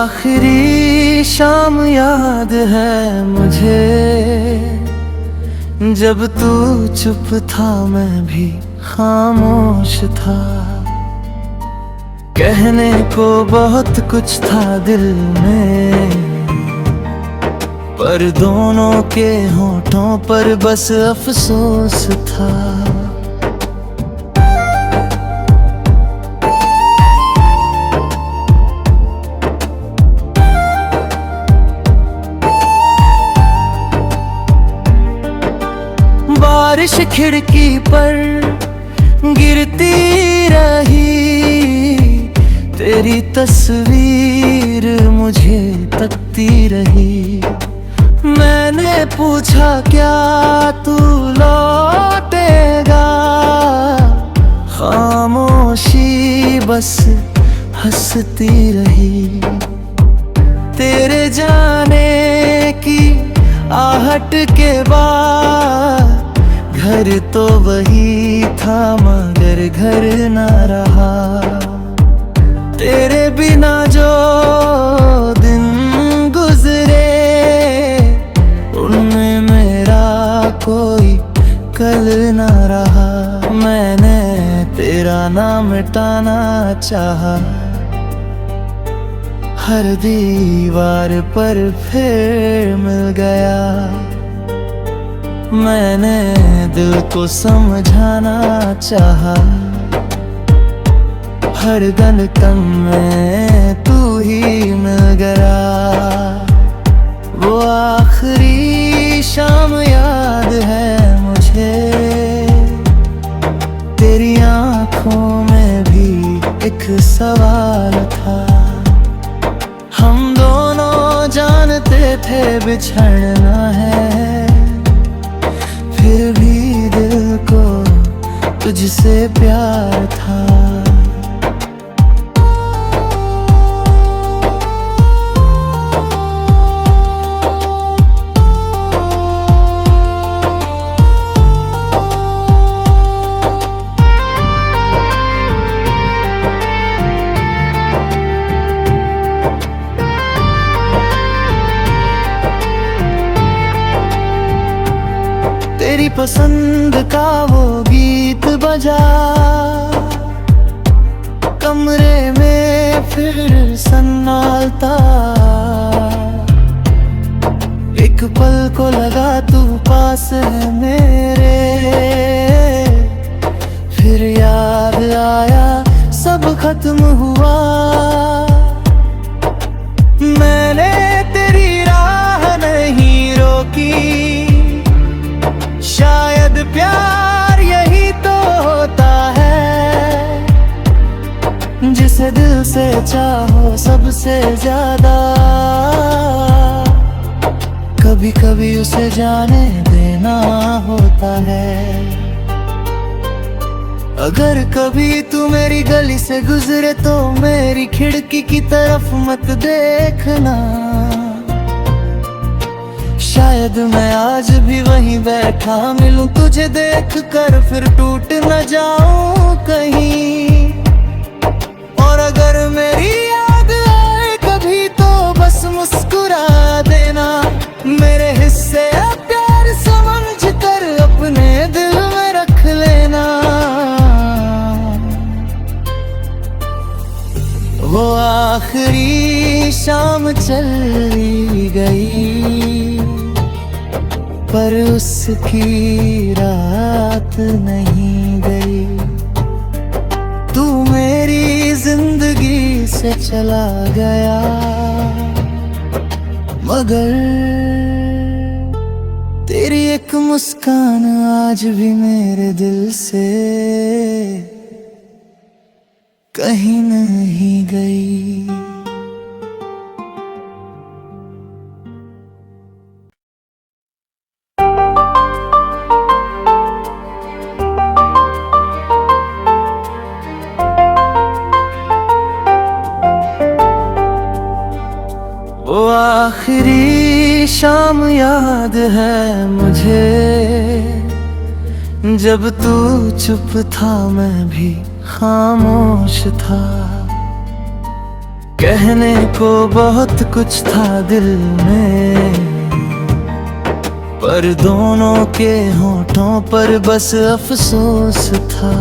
आखिरी शाम याद है मुझे, जब तू चुप था मैं भी खामोश था। कहने को बहुत कुछ था दिल में, पर दोनों के होठों पर बस अफसोस था। बारिश खिड़की पर गिरती रही, तेरी तस्वीर मुझे तकती रही। मैंने पूछा क्या तू लौटेगा, खामोशी बस हंसती रही। तेरे जाने की आहट के बाद घर तो वही था मगर घर न रहा। तेरे बिना जो दिन गुजरे उनमें मेरा कोई कल न रहा। मैंने तेरा नाम मिटाना चाहा, हर दीवार पर फिर मिल गया। मैंने दिल को समझाना चाहा, हर धड़कन में तू ही मिल गया। वो आखिरी शाम याद है मुझे, तेरी आंखों में भी एक सवाल था। हम दोनों जानते थे बिछड़ना है, फिर भी दिल को तुझसे प्यार था। तेरी पसंद का वो गीत बजा, कमरे में फिर सन्नाटा। एक पल को लगा तू पास है मेरे, फिर याद आया सब खत्म हुआ। मैंने तेरी राह नहीं रोकी, शायद प्यार यही तो होता है, जिसे दिल से चाहो सबसे ज्यादा। कभी कभी उसे जाने देना होता है। अगर कभी तू मेरी गली से गुजरे तो मेरी खिड़की की तरफ मत देखना, शायद मैं आज भी वहीं बैठा मिलूं तुझे देख कर, फिर टूट न जाऊं कहीं। और अगर मेरी याद आए कभी तो बस मुस्कुरा देना, मेरे हिस्से प्यार समझ कर अपने दिल में रख लेना। वो आखिरी शाम चली गई, पर उसकी रात नहीं गई। तू मेरी जिंदगी से चला गया, मगर तेरी एक मुस्कान आज भी मेरे दिल से कहीं नहीं गई। वो आखिरी शाम याद है मुझे, जब तू चुप था मैं भी खामोश था। कहने को बहुत कुछ था दिल में, पर दोनों के होठों पर बस अफसोस था।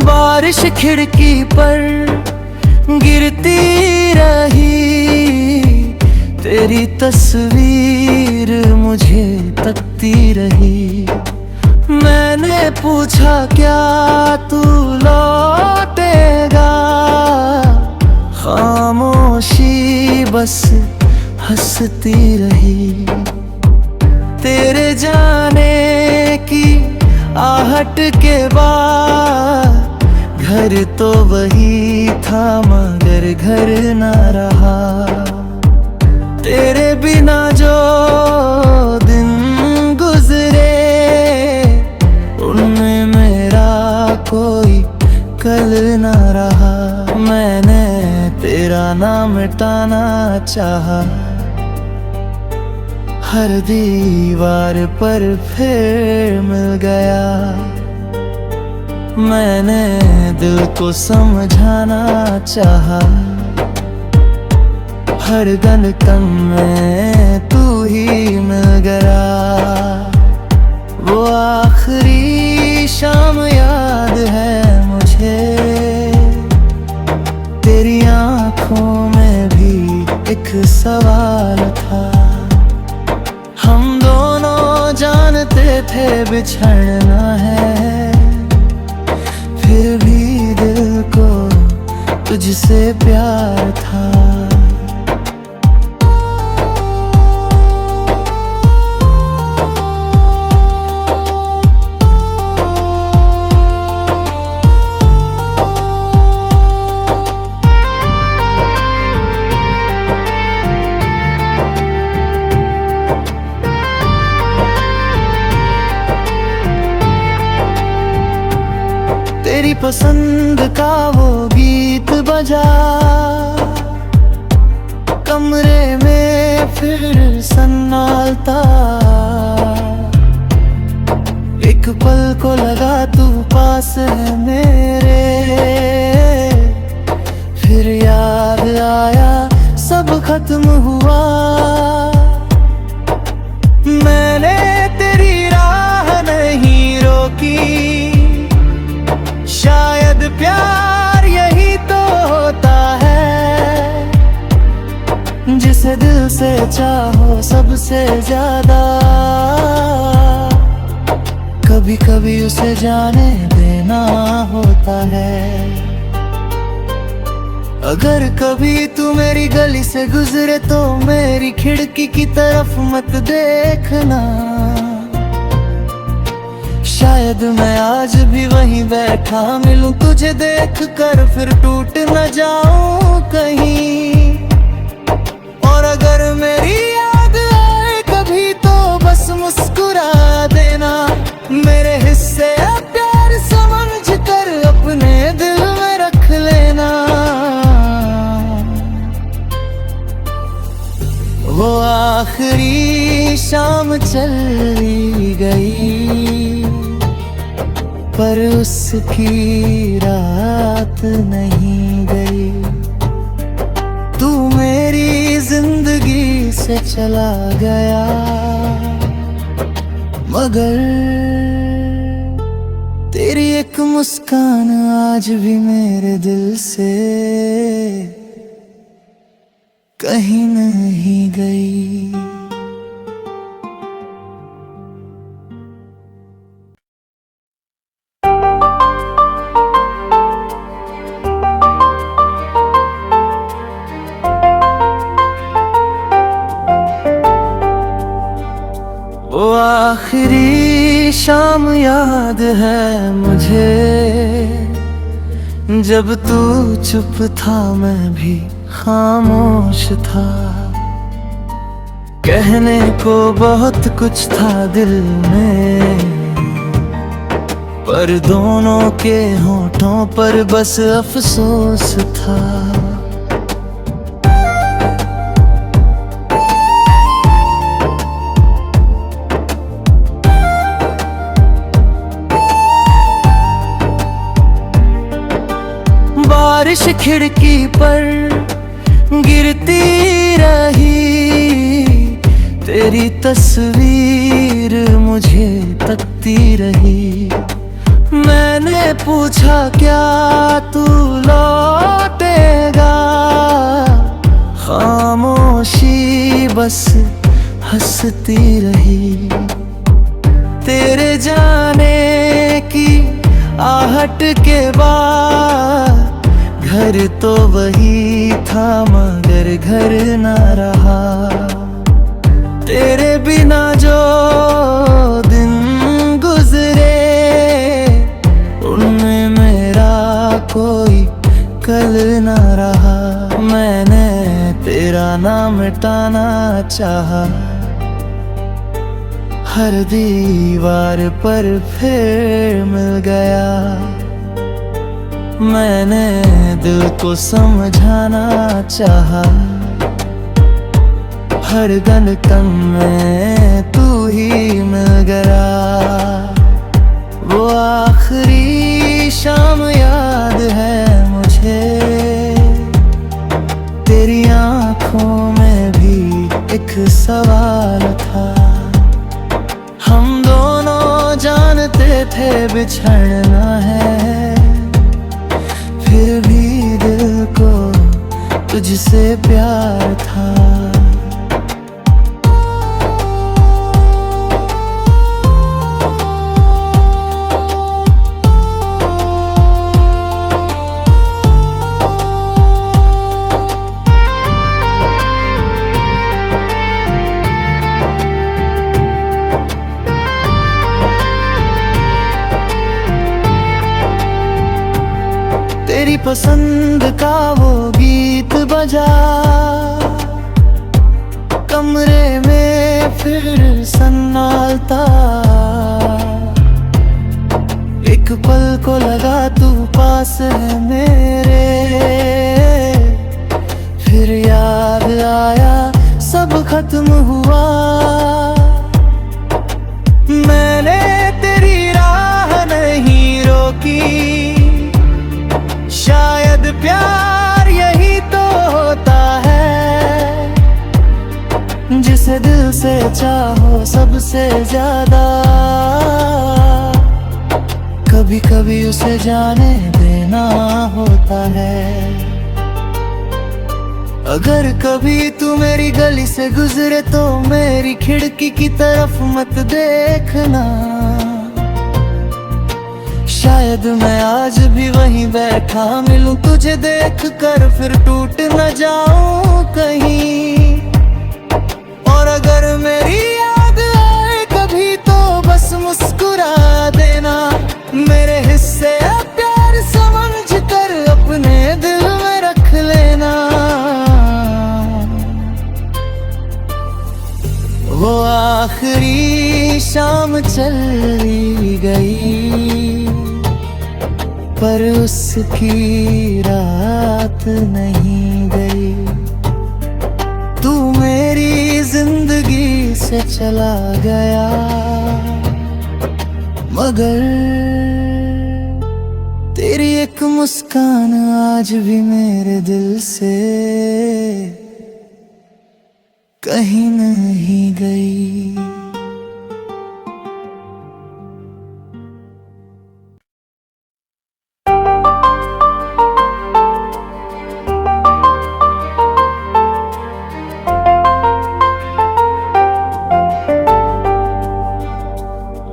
बारिश खिड़की पर गिरती रही, तेरी तस्वीर मुझे तकती रही। मैंने पूछा क्या तू लौटेगा, खामोशी बस हंसती रही। तेरे जाने की आहट के बाद घर तो वही था मगर घर न रहा। तेरे बिना जो दिन गुजरे उनमें मेरा कोई कल न रहा। मैंने तेरा नाम मिटाना चाहा, हर दीवार पर फिर मिल गया। मैंने दिल को समझाना चाहा, हर धड़कन में तू ही मिल गया। वो आखिरी शाम याद है मुझे, तेरी आंखों में भी एक सवाल था। हम दोनों जानते थे बिछड़ना है, फिर भी दिल को तुझसे प्यार था। तेरी पसंद का वो गीत बजा, कमरे में फिर सन्नाटा। एक पल को लगा तू पास है मेरे, फिर याद आया सब खत्म हुआ। मैंने तेरी राह नहीं रोकी, शायद प्यार यही तो होता है, जिसे दिल से चाहो सबसे ज्यादा। कभी कभी उसे जाने देना होता है। अगर कभी तू मेरी गली से गुजरे तो मेरी खिड़की की तरफ मत देखना, शायद मैं आज भी वहीं बैठा मिलूं तुझे देख कर, फिर टूट न जाऊं कहीं। और अगर मेरी याद आए कभी तो बस मुस्कुरा देना, मेरे हिस्से प्यार समझ कर अपने दिल में रख लेना। वो आखिरी शाम चली गई, पर उसकी रात नहीं गई। तू मेरी जिंदगी से चला गया, मगर तेरी एक मुस्कान आज भी मेरे दिल से कहीं नहीं गई। वो आखिरी शाम याद है मुझे, जब तू चुप था मैं भी खामोश था। कहने को बहुत कुछ था दिल में, पर दोनों के होठों पर बस अफसोस था। बारिश खिड़की पर गिरती रही, तेरी तस्वीर मुझे तकती रही। मैंने पूछा क्या तू लौटेगा, खामोशी बस हंसती रही। तेरे जाने की आहट के बाद घर तो वही था मगर घर न रहा। तेरे बिना जो दिन गुजरे उनमें मेरा कोई कल न रहा। मैंने तेरा नाम मिटाना चाहा, हर दीवार पर फिर मिल गया। मैंने दिल को समझाना चाहा, हर धड़कन में तू ही मिल गया। वो आखिरी शाम याद है मुझे, तेरी आंखों में भी एक सवाल था। हम दोनों जानते थे बिछड़ना है, फिर भी दिल को तुझसे प्यार था। तेरी पसंद का वो गीत बजा, कमरे में फिर सन्नाटा। एक पल को लगा तू पास है मेरे, फिर याद आया सब खत्म हुआ। मैंने तेरी राह नहीं रोकी, शायद प्यार यही तो होता है, जिसे दिल से चाहो सबसे ज्यादा। कभी कभी उसे जाने देना होता है। अगर कभी तू मेरी गली से गुजरे तो मेरी खिड़की की तरफ मत देखना। शायद मैं आज भी वहीं बैठा मिलूं तुझे देख कर, फिर टूट न जाऊं कहीं। और अगर मेरी याद आए कभी तो बस मुस्कुरा देना। मेरे हिस्से प्यार समझ कर अपने दिल में रख लेना। वो आखिरी शाम चली गई, पर उसकी रात नहीं गई। तू मेरी जिंदगी से चला गया, मगर तेरी एक मुस्कान आज भी मेरे दिल से कहीं नहीं गई।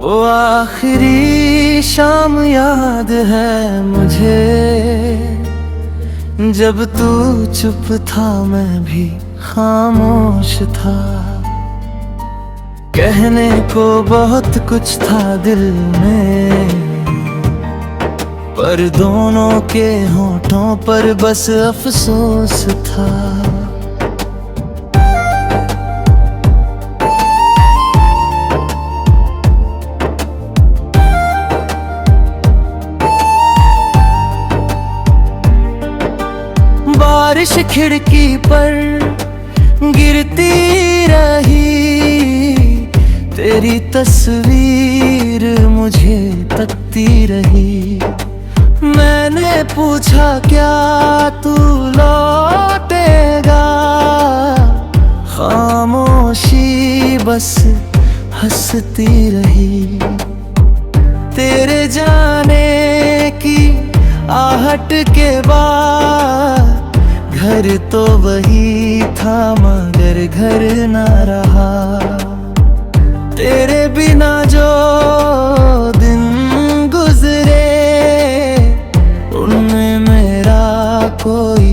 वो आखिरी शाम याद है मुझे, जब तू चुप था मैं भी खामोश था। कहने को बहुत कुछ था दिल में, पर दोनों के होठों पर बस अफसोस था। बारिश खिड़की पर गिरती रही, तेरी तस्वीर मुझे तकती रही। मैंने पूछा क्या तू लौटेगा, खामोशी बस हंसती रही। तेरे जाने की आहट के बाद घर तो वही था मगर घर न रहा। तेरे बिना जो दिन गुजरे उनमें मेरा कोई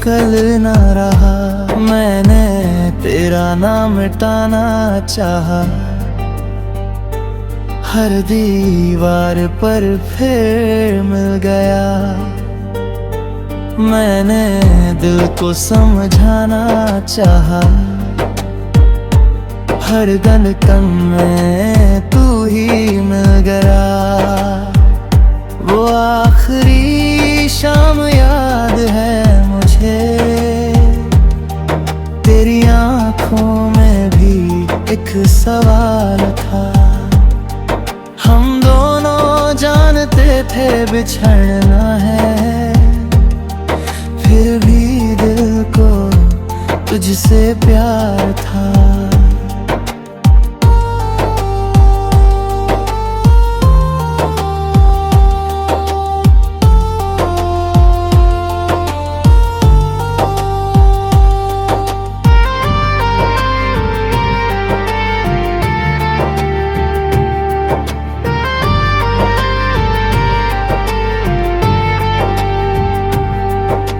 कल न रहा। मैंने तेरा नाम मिटाना चाहा, हर दीवार पर फिर मिल गया। मैंने दिल को समझाना चाहा, हर धड़कन में तू ही मिल गया। वो आखिरी शाम याद है मुझे, तेरी आंखों में भी एक सवाल था। हम दोनों जानते थे बिछड़ना है, फिर भी दिल को तुझसे प्यार था।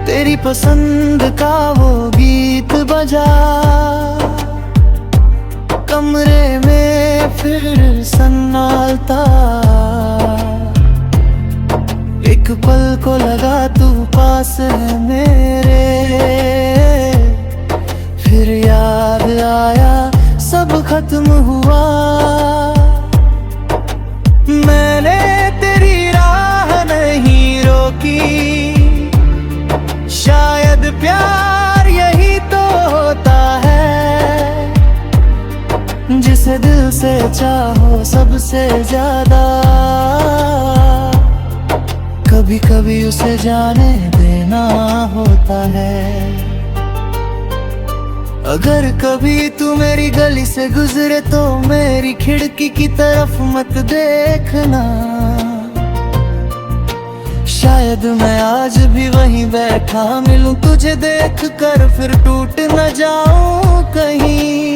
तेरी पसंद का वो गीत बजा, कमरे में फिर सन्नाटा। एक पल को लगा तू पास है मेरे, फिर याद आया सब खत्म हुआ। मैंने तेरी राह नहीं रोकी, शायद प्यार यही तो होता है, जिसे दिल से चाहो सबसे ज्यादा। कभी कभी उसे जाने देना होता है। अगर कभी तू मेरी गली से गुजरे तो मेरी खिड़की की तरफ मत देखना, शायद मैं आज भी वहीं बैठा मिलूं तुझे देख कर, फिर टूट न जाऊं कहीं।